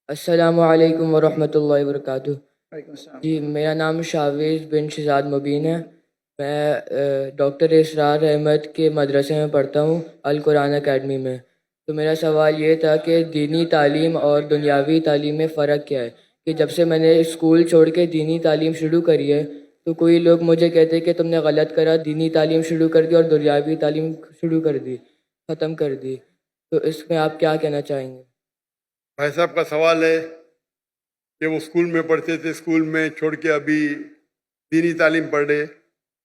السلام علیکم ورحمۃ اللہ وبرکاتہ۔ وعلیکم السلام۔ جی میرا نام شاویز بن شہزاد مبین ہے۔ میں ڈاکٹر اسرار احمد کے مدرسے میں پڑھتا ہوں، القرآن اکیڈمی میں۔ تو میرا سوال یہ تھا کہ دینی تعلیم اور دنیاوی تعلیم میں فرق کیا ہے؟ کہ جب سے میں نے اسکول چھوڑ کے دینی تعلیم شروع کری ہے تو کوئی لوگ مجھے کہتے کہ تم نے غلط کرا، دینی تعلیم شروع کر دی اور دنیاوی تعلیم شروع کر دی، ختم کر دی۔ تو اس میں آپ کیا کہنا چاہیں گے؟ بھائی صاحب کا سوال ہے کہ وہ اسکول میں پڑھتے تھے، اسکول میں چھوڑ کے ابھی دینی تعلیم پڑھ رہے،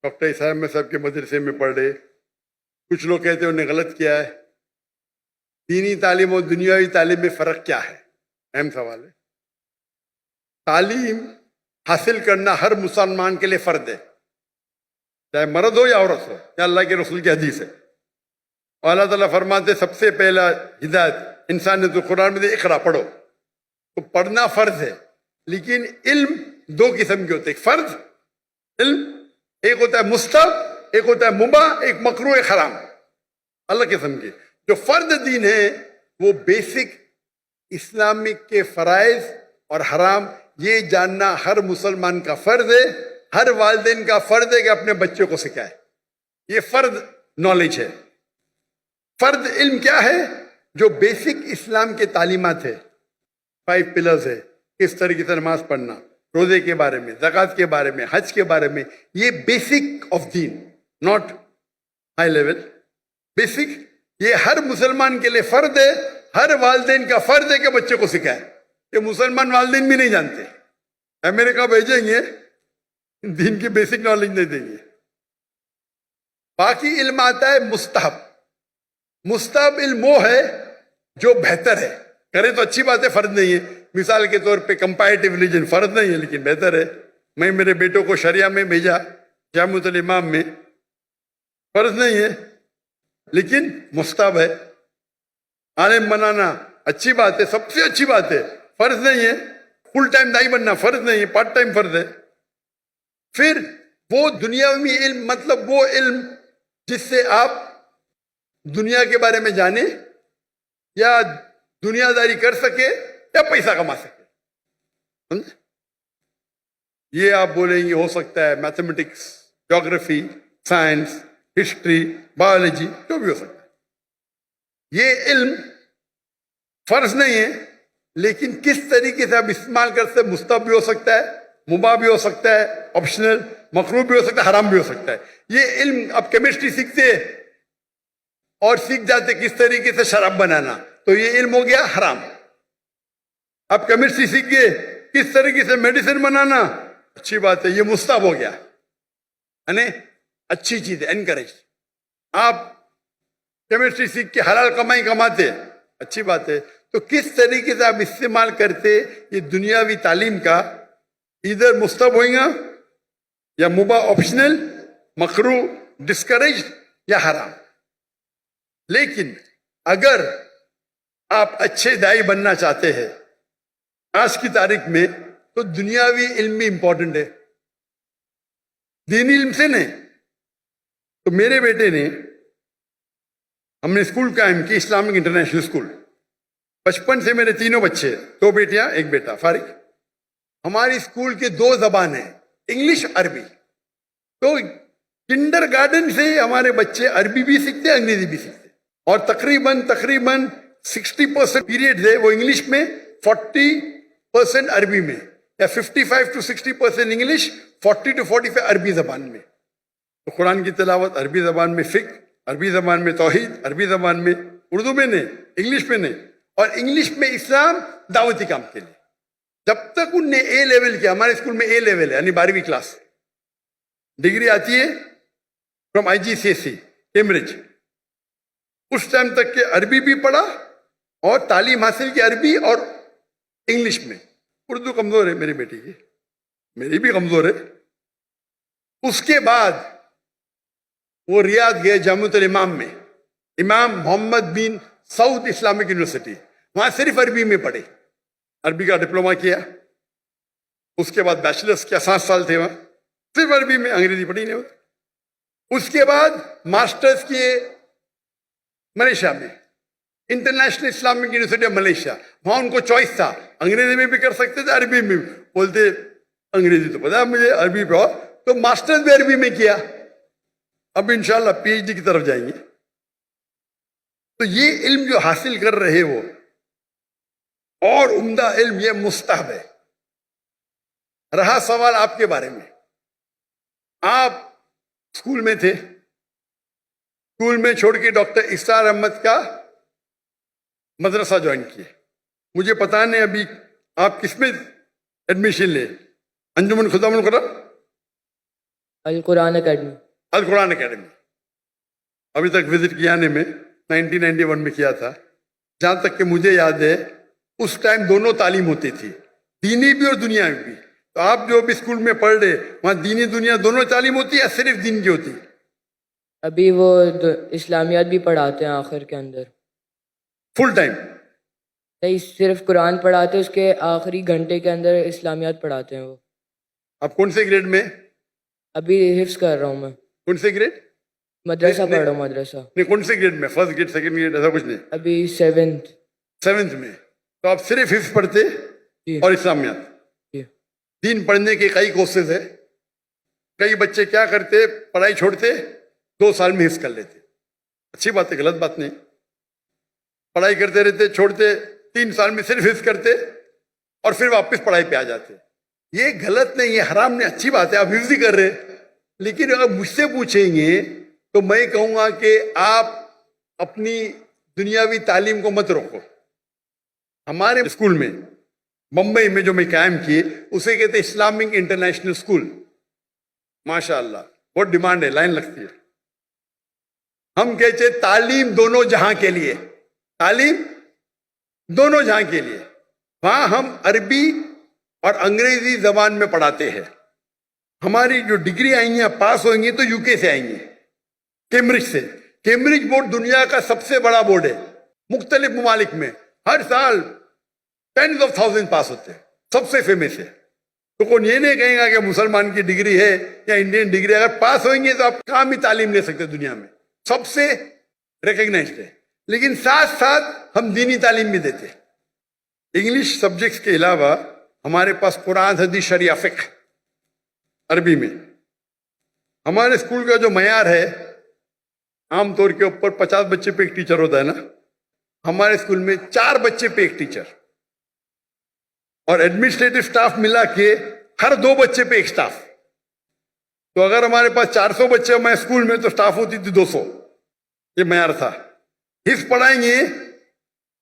ڈاکٹر صاحب میں صاحب کے مدرسے میں پڑھ رہے۔ کچھ لوگ کہتے ہیں انہوں نے غلط کیا ہے۔ دینی تعلیم اور دنیاوی تعلیم میں فرق کیا ہے؟ اہم سوال ہے۔ تعلیم حاصل کرنا ہر مسلمان کے لیے فرض ہے، چاہے مرد ہو یا عورت ہو، یا اللہ کے رسول کی حدیث ہے۔ اور اللہ تعالیٰ فرماتے سب سے پہلا ہدایت انسان نے تو قرآن میں دے، اقرا پڑھو۔ تو پڑھنا فرض ہے، لیکن علم دو قسم کے ہوتے ہیں۔ ایک فرض علم، ایک ہوتا ہے مستحب، ایک ہوتا ہے مباح، ایک مکروہ، ایک حرام، الگ قسم کے۔ جو فرض دین ہے وہ بیسک اسلامک کے فرائض اور حرام یہ جاننا ہر مسلمان کا فرض ہے، ہر والدین کا فرض ہے کہ اپنے بچوں کو سکھائے۔ یہ فرض نالج ہے۔ فرض علم کیا ہے؟ جو بیسک اسلام کے تعلیمات ہے، 5 پلرز ہے، کس طریقے سے نماز پڑھنا، روزے کے بارے میں، زکوٰۃ کے بارے میں، حج کے بارے میں، یہ بیسک آف دین، ناٹ ہائی لیول، بیسک۔ یہ ہر مسلمان کے لیے فرض ہے، ہر والدین کا فرض ہے کہ بچے کو سکھائے۔ یہ مسلمان والدین بھی نہیں جانتے، امریکہ بھیجیں گے دین کی بیسک نالج نہیں دیں گے۔ باقی علم آتا ہے مستحب۔ مستحب علم وہ ہے جو بہتر ہے، کرے تو اچھی بات ہے، فرض نہیں ہے۔ مثال کے طور پہ کمپیریٹیو ریلیجن فرض نہیں ہے لیکن بہتر ہے۔ میں میرے بیٹوں کو شریعہ میں بھیجا، جامعۃ الامام میں، فرض نہیں ہے لیکن مستحب ہے۔ عالم بنانا اچھی بات ہے، سب سے اچھی بات ہے، فرض نہیں ہے۔ فل ٹائم دائی بننا فرض نہیں ہے، پارٹ ٹائم فرض ہے۔ پھر وہ دنیاوی علم، مطلب وہ علم جس سے آپ دنیا کے بارے میں جانے یا دنیا داری کر سکے یا پیسہ کما سکے، سمجھے؟ یہ آپ بولیں گے ہو سکتا ہے میتھمیٹکس، جغرافی، سائنس، ہسٹری، بایولوجی، جو بھی ہو سکتا ہے۔ یہ علم فرض نہیں ہے لیکن کس طریقے سے آپ استعمال کرتے، مستحب بھی ہو سکتا ہے، مباح بھی ہو سکتا ہے، آپشنل، مکروہ بھی ہو سکتا ہے، حرام بھی ہو سکتا ہے۔ یہ علم آپ کیمسٹری سیکھتے اور سیکھ جاتے کس طریقے سے شراب بنانا، تو یہ علم ہو گیا حرام۔ آپ کیمسٹری سیکھ گئے کس طریقے سے میڈیسن بنانا، اچھی بات ہے، یہ مستحب ہو گیا، یعنی اچھی چیز ہے، انکریج۔ آپ کیمسٹری سیکھ کے حلال کمائی کماتے، اچھی بات ہے۔ تو کس طریقے سے آپ استعمال کرتے یہ دنیاوی تعلیم کا، ادھر مستحب ہوئیں گا یا مباح، آپشنل، مکروہ، ڈسکریج یا حرام۔ لیکن اگر آپ اچھے دائی بننا چاہتے ہیں آج کی تاریخ میں تو دنیاوی علم بھی امپورٹنٹ ہے، دینی علم سے نہیں۔ تو میرے بیٹے نے، ہم نے اسکول قائم کی، اسلامک انٹرنیشنل اسکول۔ بچپن سے میرے تینوں بچے، 2 بیٹیاں 1 بیٹا، فارغ۔ ہماری اسکول کے 2 زبان ہیں، انگلش، عربی۔ تو کنڈر گارڈن سے ہمارے بچے عربی بھی سیکھتے، انگریزی بھی سیکھتے، اور تقریباً 60% پیریڈ ہے وہ انگلش میں، 40% عربی میں، یا 55 to 60% انگلش، 40 to 45 عربی زبان میں۔ تو قرآن کی تلاوت عربی زبان میں، فقہ عربی زبان میں، توحید عربی زبان میں، اردو میں نہیں، انگلش میں نہیں۔ اور انگلش میں اسلام دعوتی کام کے لیے۔ جب تک ان نے اے لیول کیا، ہمارے اسکول میں اے لیول ہے یعنی 12ویں کلاس، ڈگری آتی ہے فرام IGCSE کیمبرج، اس ٹائم تک کہ عربی بھی پڑھا اور تعلیم حاصل کی عربی اور انگلش میں۔ اردو کمزور ہے میری بیٹی کی، میری بھی کمزور ہے۔ اس کے بعد وہ ریاض گئے جامعۃ الامام میں، امام محمد بن سعود اسلامک یونیورسٹی، وہاں صرف عربی میں پڑھے، عربی کا ڈپلومہ کیا۔ اس کے بعد بیچلرس کیا، 7 سال تھے وہاں، صرف عربی میں، انگریزی پڑھی نہیں ہوتی۔ اس کے بعد ماسٹرز کیے ملیشیا میں، International Islamic University of Malaysia, وہاں ان کو چوائس تھا انگریزی میں بھی کر سکتے تھے, عربی میں بھی. بولتے انگریزی تو پتا مجھے, عربی پہ اور تو ماسٹرز بھی عربی میں کیا. اب انشاءاللہ پی ایچ ڈی کی طرف جائیں گے. تو یہ علم جو حاصل کر رہے ہو اور عمدہ علم, یہ مستحب ہے. رہا سوال آپ کے بارے میں, آپ اسکول میں تھے, اسکول میں چھوڑ کے ڈاکٹر اسرار احمد کا مدرسہ جوائن کیے. مجھے پتا نہیں ابھی آپ کس میں ایڈمیشن لے, انجمن خدام القرآن, القرآن اکیڈمی. القرآن اکیڈمی. ابھی تک وزٹ کیا نے میں 1991 میں کیا تھا. جہاں تک کہ مجھے یاد ہے اس ٹائم دونوں تعلیم ہوتی تھی, دینی بھی اور دنیاوی بھی. تو آپ جو بھی اسکول میں پڑھ رہے وہاں دینی دنیا دونوں تعلیم ہوتی ہے یا صرف دین کی ہوتی؟ ابھی وہ اسلامیات بھی پڑھاتے ہیں آخر کے اندر. Full time? نہیں, صرف قرآن پڑھاتے ہیں, اس کے آخری گھنٹے کے اندر اسلامیات پڑھاتے ہیں وہ. آپ کون سے گریڈ میں؟ ابھی حفظ کر رہا ہوں میں. کون سے گریڈ؟ مدرسہ پڑھ رہا ہوں, مدرسہ. نہیں, کون سے گریڈ میں؟ فرسٹ گریڈ, سیکنڈ گریڈ, ایسا کچھ نہیں؟ ابھی 7th. 7th میں. تو آپ صرف حفظ پڑھتے جی. اور اسلامیات؟ جی. دین پڑھنے کے کئی کورسز ہیں. کئی بچے کیا کرتے, پڑھائی چھوڑتے 2 سال میں حفظ کر لیتے. اچھی بات ہے, غلط بات نہیں. پڑھائی کرتے رہتے, چھوڑتے 3 سال میں صرف حفظ کرتے اور پھر واپس پڑھائی پہ آ جاتے. یہ غلط نہیں, یہ حرام نہیں, اچھی بات ہے, آپ حفظ ہی کر رہے. لیکن اگر مجھ سے پوچھیں گے تو میں کہوں گا کہ آپ اپنی دنیاوی تعلیم کو مت روکو. ہمارے اسکول میں بمبئی میں جو میں قائم کیے اسے کہتے اسلامک انٹرنیشنل اسکول. ماشاء اللہ بہت ڈیمانڈ ہے, لائن لگتی ہے. ہم کہتے تعلیم دونوں جہاں کے لیے, تعلیم دونوں جہاں کے لیے. وہاں ہم عربی اور انگریزی زبان میں پڑھاتے ہیں. ہماری جو ڈگری آئیں گی, پاس ہوئیں گی تو یو کے سے آئیں گی, کیمبرج سے. کیمبرج بورڈ دنیا کا سب سے بڑا بورڈ ہے. مختلف ممالک میں ہر سال 10,000 پاس ہوتے ہیں, سب سے فیمس ہے. تو کون یہ نہیں کہیں گا کہ مسلمان کی ڈگری ہے یا انڈین ڈگری. اگر پاس ہوئیں گے تو آپ کام ہی تعلیم لے سکتے دنیا میں, سب سے ریکگنائزڈ ہے. لیکن ساتھ ساتھ ہم دینی تعلیم بھی دیتے. انگلش سبجیکٹس کے علاوہ ہمارے پاس قرآن, حدیث, شریعہ, فقہ عربی میں. ہمارے اسکول کا جو معیار ہے عام طور کے اوپر 50 بچے پہ ایک ٹیچر ہوتا ہے نا, ہمارے اسکول میں 4 بچے پہ ایک ٹیچر, اور ایڈمنسٹریٹو سٹاف ملا کے ہر 2 بچے پہ ایک سٹاف. تو اگر ہمارے پاس 400 بچے ہمارے اسکول میں تو سٹاف ہوتی تھی 200. یہ معیار تھا. حفظ پڑھائیں گے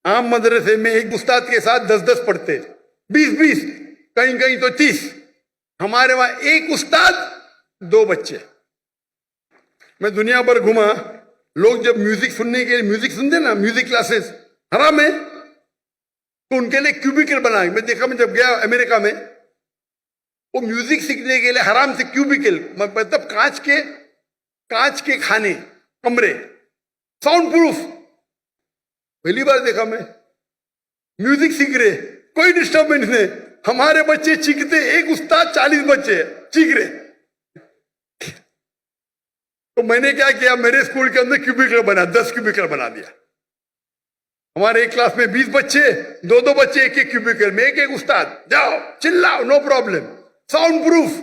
عام مدرسے میں ایک استاد کے ساتھ 10 پڑھتے, 20 کہیں کہیں تو 30. ہمارے وہاں ایک استاد 2 بچے. میں دنیا بھر گھما, لوگ جب میوزک سننے کے لیے میوزک سنتے نا, میوزک کلاسز حرام ہے, تو ان کے لیے کیوبیکل بنا. میں دیکھا, میں جب گیا امریکہ میں, وہ میوزک سیکھنے کے لیے حرام سے کیوبیکل, مطلب کانچ کے کھانے, کمرے, ساؤنڈ پروف. پہلی بار دیکھا میں. میوزک سیکھ رہے, کوئی ڈسٹربنس نہیں. ہمارے بچے چیختے, ایک استاد 40 بچے چیخ رہے. تو میں نے کیا کیا, میرے اسکول کے اندر کیوبیکل بنا, 10 کیوبیکل بنا دیا. ہمارے ایک کلاس میں 20 بچے, 2 بچے ایک کیوبیکل میں, ایک استاد. جاؤ چلاؤ, نو پرابلم, ساؤنڈ پروف.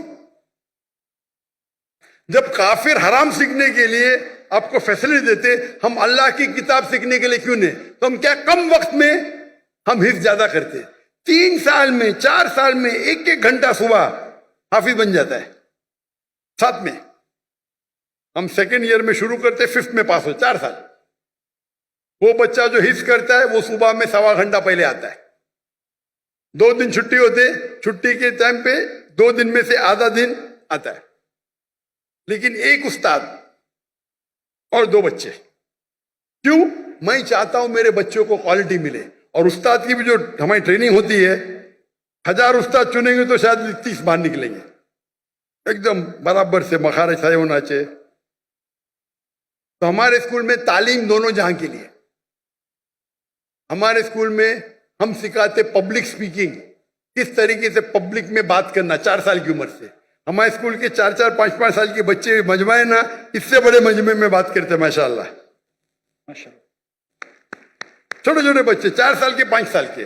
جب کافر حرام سیکھنے کے لیے آپ کو فیسلٹی دیتے, ہم اللہ کی کتاب سیکھنے کے لیے کیوں نہیں؟ تو ہم کیا کم وقت میں ہم حفظ زیادہ کرتے. 3 سال میں 4 سال میں 1 گھنٹہ صبح حافظ بن جاتا ہے. 7 میں ہم سیکنڈ ایئر میں شروع کرتے, 5th میں پاس ہو, 4 سال. وہ بچہ جو حفظ کرتا ہے وہ صبح میں 1.25 گھنٹہ پہلے آتا ہے. 2 دن چھٹی ہوتے, چھٹی کے ٹائم پہ 2 دن میں سے آدھا دن آتا ہے. لیکن ایک استاد اور 2 بچے. کیوں؟ میں چاہتا ہوں میرے بچوں کو کوالٹی ملے. اور استاد کی بھی جو ہماری ٹریننگ ہوتی ہے, 1000 استاد چنیں گے تو شاید 30 باہر نکلیں گے, ایک دم برابر سے مخارج صحیح ہونا چاہیے. تو ہمارے اسکول میں تعلیم دونوں جہاں کے لیے. ہمارے اسکول میں ہم سکھاتے پبلک سپیکنگ, کس طریقے سے پبلک میں بات کرنا 4 سال کی عمر سے. ہمارے اسکول کے 4 5 سال کے بچے مجمع ہے نا, اس سے بڑے مجمع میں بات کرتے, ماشاء اللہ. چھوٹے چھوٹے بچے 4 سال کے 5 سال کے.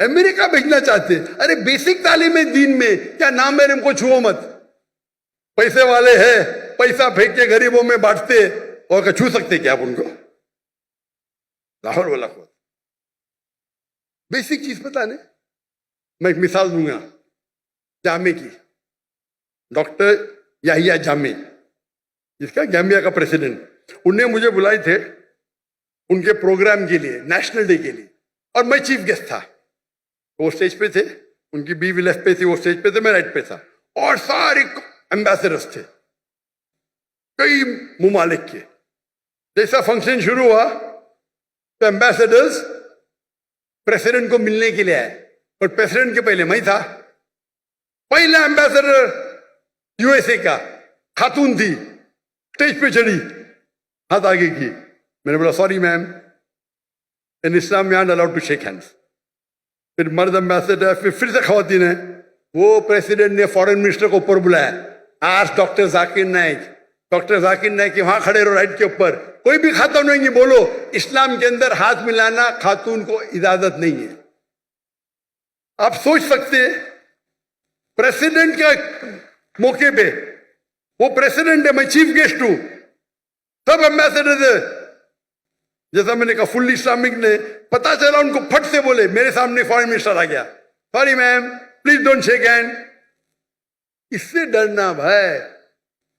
امریکہ بھیجنا چاہتے ہیں. ارے بیسک تعلیم ہے دین میں, کیا نام محرم کو چھو مت. پیسے والے ہیں, پیسہ پھینک کے غریبوں میں بانٹتے, اور کہ چھو سکتے کیا آپ ان کو؟ لاہور والا خود بیسک چیز پتا نہیں. میں ایک مثال دوں گا جامع کی. ڈاکٹر یحییٰ جامع, جس کا گیمبیا کا پریسیڈنٹ, انہیں مجھے بلائے تھے ان کے پروگرام کے لیے, نیشنل ڈے کے لیے, اور میں چیف گیسٹ تھا. وہ اسٹیج پہ تھے, ان کی بیوی لیفٹ پہ تھی, وہ اسٹیج پہ تھے, میں رائٹ پہ تھا, اور سارے ایمبیسڈرز تھے کئی ممالک کے. جیسا فنکشن شروع ہوا تو ایمبیسڈرز پریسیڈنٹ کو ملنے کے لیے آئے, اور پریسیڈنٹ کے پہلے میں تھا. پہلا ایمبیسڈر یو ایس اے کا خاتون تھی, اسٹیج پہ چڑھی, ہاتھ آگے کی. میں نے بولا sorry ma'am, in Islam we aren't allowed to shake hands. پھر مرد ایمبیسڈر, پھر سے خواتین ہیں. وہ پریسیڈنٹ نے فارن منسٹر کو اوپر بلایا, آج ڈاکٹر ذاکر نائک, ڈاکٹر ذاکر نائک کہ وہاں کھڑے رہو رائٹ کے اوپر, کوئی بھی خاتون نہیں ہے, بولو اسلام کے اندر ہاتھ ملانا خاتون کو اجازت نہیں ہے. آپ سوچ سکتے پریسیڈنٹ کے موقع پہ, وہ پریسیڈنٹ ہے, میں چیف گیسٹ ہوں, سب ایمبیسڈر ہے. جیسا میں نے کہا فل اسلامک نے, پتا چلا ان کو پھٹ سے بولے, میرے سامنے فارن منسٹر آ گیا, sorry ma'am please don't shake hand. اس سے ڈرنا بھائی,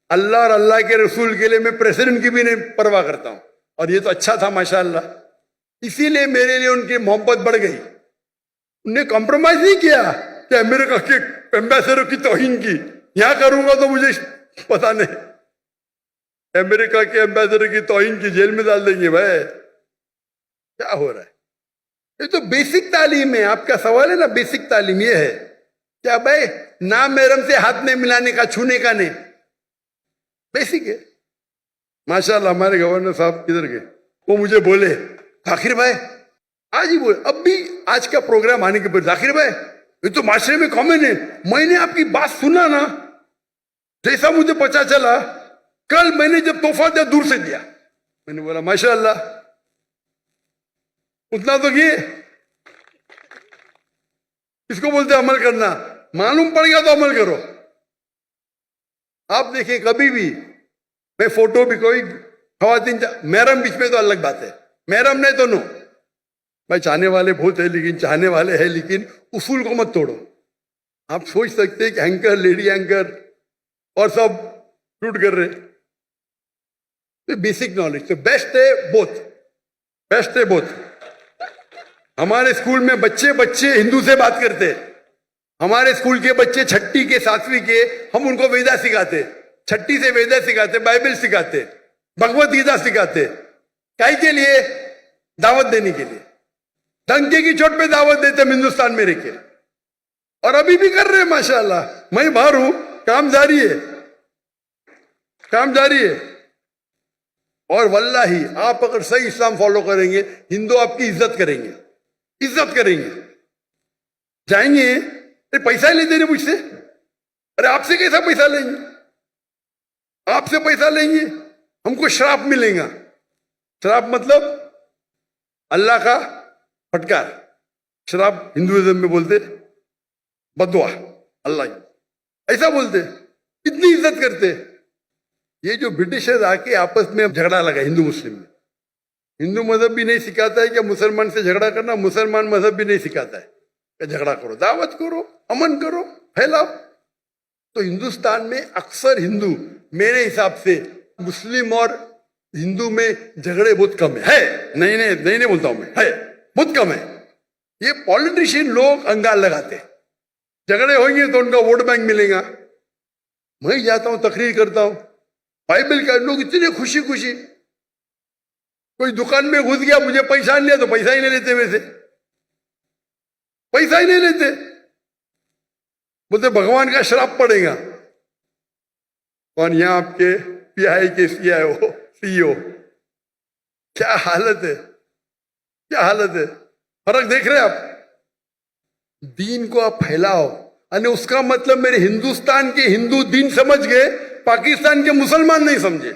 اللہ اور اللہ کے رسول کے لیے میں پریسیڈنٹ کی بھی نہیں پرواہ کرتا ہوں. اور یہ تو اچھا تھا ماشاءاللہ, اسی لیے میرے لیے ان کی محبت بڑھ گئی. انہوں نے کمپرومائز نہیں کیا کہ امریکہ کے ایمبیسڈر کی توہین کی. یہاں کروں گا تو مجھے پتا نہیں, امریکہ کے ایمبیسڈر کی توہین کی, جیل میں ڈال دیں گے. بھائی کیا ہو رہا ہے؟ یہ تو بیسک تعلیم ہے. آپ کا سوال ہے نا, بیسک تعلیم یہ ہے کیا بھائی نام محرم سے ہاتھ نہیں ملانے کا, چھونے کا نہیں, بیسک ہے. ماشاءاللہ ہمارے گورنر صاحب کدھر گئے, وہ مجھے بولے ذاکر بھائی, آج ہی بولے, اب بھی آج کا پروگرام آنے کے بعد, ذاکر بھائی یہ تو معاشرے میں کامن ہے, میں نے آپ کی بات سنا نا, جیسا مجھے پتا چلا کل میں نے جب تحفہ دیا دور سے دیا. میں نے بولا ماشاءاللہ, اتنا تو یہ اس کو بولتے عمل کرنا. معلوم پڑ گیا تو عمل کرو. آپ دیکھیں کبھی بھی, میں فوٹو بھی کوئی خواتین محرم بیچ میں تو الگ بات ہے, محرم نہیں تو نو. بھائی چاہنے والے بہت ہیں, لیکن چاہنے والے ہیں, لیکن اصول کو مت توڑو. آپ سوچ سکتے کہ اینکر, لیڈی اینکر اور سب شوٹ کر رہے. بیسک نالج تو بیسٹ ہے, بوتھ بیسٹ ہے, بوتھ. ہمارے اسکول میں بچے ہندو سے بات کرتے. ہمارے اسکول کے بچے چھٹی کے, ساتویں کے, ہم ان کو ویدا سکھاتے, چھٹی سے ویدا سکھاتے, بائبل سکھاتے, بھگوت گیتا سکھاتے. کائی کے لیے؟ دعوت دینے کے لیے. ڈنکے کی چوٹ پہ دعوت دیتے ہم ہندوستان میں رہ کے, اور ابھی بھی کر رہے ہیں ماشاءاللہ. میں باہر ہوں, کام جاری ہے, کام جاری ہے. اور واللہ آپ اگر صحیح اسلام فالو کریں گے, ہندو آپ کی عزت کریں گے, عزت کریں گے. جائیں گے, پیسہ ہی لیتے مجھ سے, ارے آپ سے کیسا پیسہ لیں گے؟ آپ سے پیسہ لیں گے, ہم کو شراپ ملے گا. شراپ مطلب اللہ کا پھٹکار. شراپ ہندوازم میں بولتے بدوا, اللہ ایسا بولتے. اتنی عزت کرتے. یہ جو برٹشرز آ کے آپس میں جھگڑا لگا ہندو مسلم میں, ہندو مذہب بھی نہیں سکھاتا ہے کہ مسلمان سے جھگڑا کرنا, مسلمان مذہب بھی نہیں سکھاتا ہے کہ جھگڑا کرو. دعوت کرو, امن کرو, پھیلاؤ. تو ہندوستان میں اکثر ہندو, میرے حساب سے مسلم اور ہندو میں جھگڑے بہت کم ہے. نہیں بولتا ہوں میں, ہے بہت کم ہے. یہ پولیٹیشین لوگ انگال لگاتے, جھگڑے ہوئیں گے تو ان کا ووٹ بینک ملے گا. میں جاتا ہوں, تقریر کرتا ہوں, بائبل کا لوگ اتنے خوشی خوشی. کوئی دکان میں گھس گیا, مجھے پیسہ نہیں لیا تو پیسہ ہی نہیں لیتے, ویسے پیسہ ہی نہیں لیتے. بولتے بھگوان کا شراپ پڑے گا. کون یہاں آپ کے پی آئی کے سی او, کیا حالت ہے, کیا حالت ہے. فرق دیکھ رہے آپ. دین کو آپ پھیلاؤ, یعنی اس کا مطلب میرے ہندوستان کے ہندو دین سمجھ گئے, پاکستان کے مسلمان نہیں سمجھے.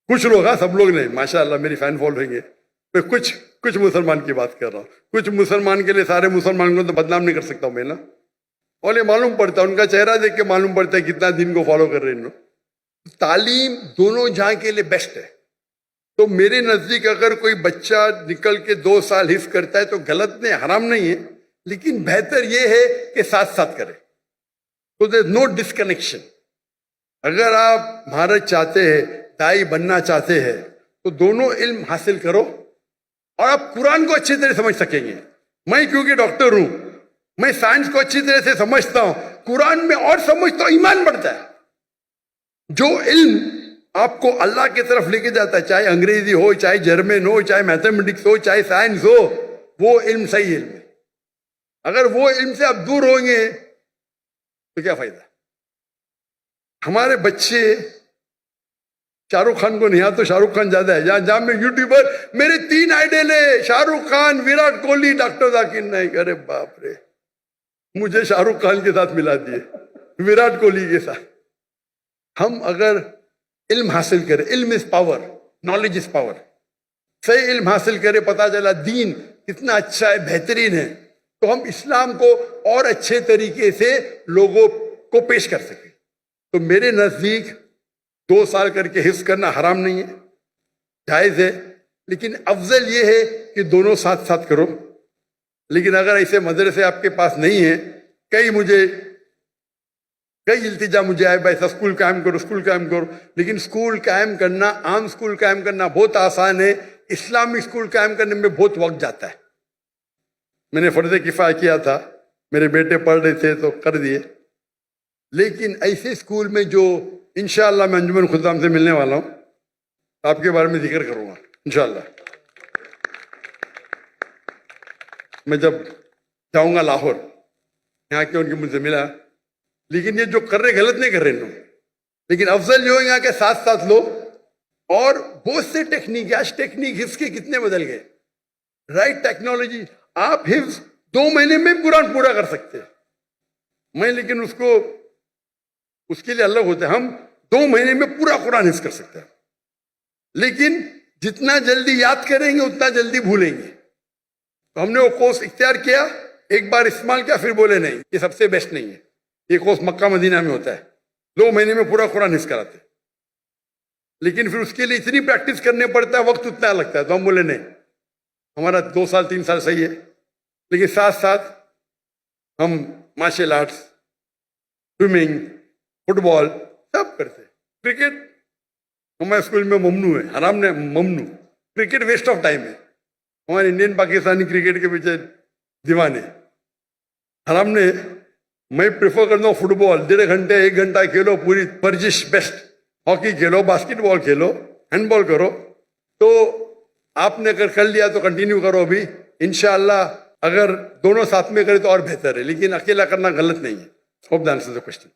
کچھ لوگ, ہاں سب لوگ نہیں, ماشاءاللہ میری فین فالوئنگ ہے, میں کچھ مسلمان کی بات کر رہا ہوں. کچھ مسلمان کے لیے سارے مسلمان کو تو بدنام نہیں کر سکتا ہوں میں نا. اور یہ معلوم پڑتا ہے, ان کا چہرہ دیکھ کے معلوم پڑتا ہے کتنا دین کو فالو کر رہے ہیں. تعلیم دونوں جہاں کے لیے بیسٹ ہے. تو میرے نزدیک اگر کوئی بچہ نکل کے 2 سال حفظ کرتا ہے تو غلط نہیں, حرام نہیں ہے, لیکن بہتر یہ ہے کہ ساتھ ساتھ کرے. تو دیر نو ڈسکنیکشن. اگر آپ مہارت چاہتے ہیں, دائی بننا چاہتے ہیں, تو دونوں علم حاصل کرو اور آپ قرآن کو اچھی طرح سمجھ سکیں گے. میں کیونکہ ڈاکٹر ہوں, میں سائنس کو اچھی طرح سے سمجھتا ہوں, قرآن میں اور سمجھتا ہوں, ایمان بڑھتا ہے. جو علم آپ کو اللہ کی طرف لے کے جاتا ہے, چاہے انگریزی ہو, چاہے جرمن ہو, چاہے میتھمیٹکس ہو, چاہے سائنس ہو, وہ علم صحیح علم ہے. اگر وہ علم سے آپ دور ہوں گے تو کیا فائدہ. ہمارے بچے شاہ رخ خان کو نہیں آتا تو شاہ رخ خان زیادہ ہے. جہاں میں یوٹیوبر, میرے 3 آئیڈل ہے, شاہ رخ خان, وراٹ کوہلی, ڈاکٹر ذاکر نائک. ارے باپ رے, مجھے شاہ رخ خان کے ساتھ ملا دیے, وراٹ کوہلی کے ساتھ. ہم اگر علم حاصل کرے, علم is power, knowledge is power, صحیح علم حاصل کرے, پتا چلا دین کتنا اچھا ہے, بہترین ہے, تو ہم اسلام کو اور اچھے طریقے سے لوگوں کو پیش کر سکیں. تو میرے نزدیک 2 سال کر کے حفظ کرنا حرام نہیں ہے, جائز ہے, لیکن افضل یہ ہے کہ دونوں ساتھ ساتھ کرو. لیکن اگر ایسے مدرسے آپ کے پاس نہیں ہیں, کئی التجا مجھے آئے, بھائی اسکول قائم کرو, اسکول قائم کرو. لیکن اسکول قائم کرنا, عام اسکول قائم کرنا بہت آسان ہے, اسلامک اسکول قائم کرنے میں بہت وقت جاتا ہے. میں نے فرض کفایہ کیا تھا, میرے بیٹے پڑھ رہے تھے تو کر دیے. لیکن ایسے اسکول میں جو انشاءاللہ میں انجمن خدام سے ملنے والا ہوں, آپ کے بارے میں ذکر کروں گا انشاءاللہ. میں جب جاؤں گا لاہور, یہاں کے ان کی مجھ سے ملا, لیکن یہ جو کر رہے غلط نہیں کر رہے لوگ, لیکن افضل یہ ہوگا کہ ساتھ ساتھ لو. اور بہت سے ٹیکنیک, آج ٹیکنیک حفظ کے کتنے بدل گئے. رائٹ ٹیکنالوجی, آپ حفظ 2 مہینے میں قرآن پورا کر سکتے ہیں. میں لیکن اس کے لیے الگ ہوتا ہے. ہم 2 مہینے میں پورا قرآن حفظ کر سکتے ہیں, لیکن جتنا جلدی یاد کریں گے اتنا جلدی بھولیں گے. تو ہم نے وہ کورس اختیار کیا, ایک بار استعمال کیا, پھر بولے نہیں یہ سب سے بیسٹ نہیں ہے. یہ کورس مکہ مدینہ میں ہوتا ہے, 2 مہینے میں پورا قرآن حفظ کراتے, لیکن پھر اس کے لیے اتنی پریکٹس کرنے پڑتا ہے, وقت اتنا لگتا ہے. تو ہم بولے نہیں, ہمارا 2 سال 3 سال صحیح ہے, لیکن ساتھ ساتھ ہم مارشل آرٹس, سوئمنگ, فٹ بال سب کرتے. کرکٹ ہمارے اسکول میں ممنوع ہے, حرام نے ممنوع. کرکٹ ویسٹ آف ٹائم ہے. ہمارے انڈین پاکستانی کرکٹ کے پیچھے دیوانے, حرام نے. میں پریفر کرتا ہوں فٹ بال, 1.5 گھنٹے 1 گھنٹہ کھیلو, پوری ورزش بیسٹ. ہاکی کھیلو, باسکٹ بال کھیلو, ہینڈ بال کرو. تو آپ نے اگر کر لیا تو کنٹینیو کرو ابھی انشاءاللہ. اگر دونوں ساتھ میں کرے تو اور بہتر ہے, لیکن اکیلا کرنا غلط نہیں ہے. Hope the answers the question.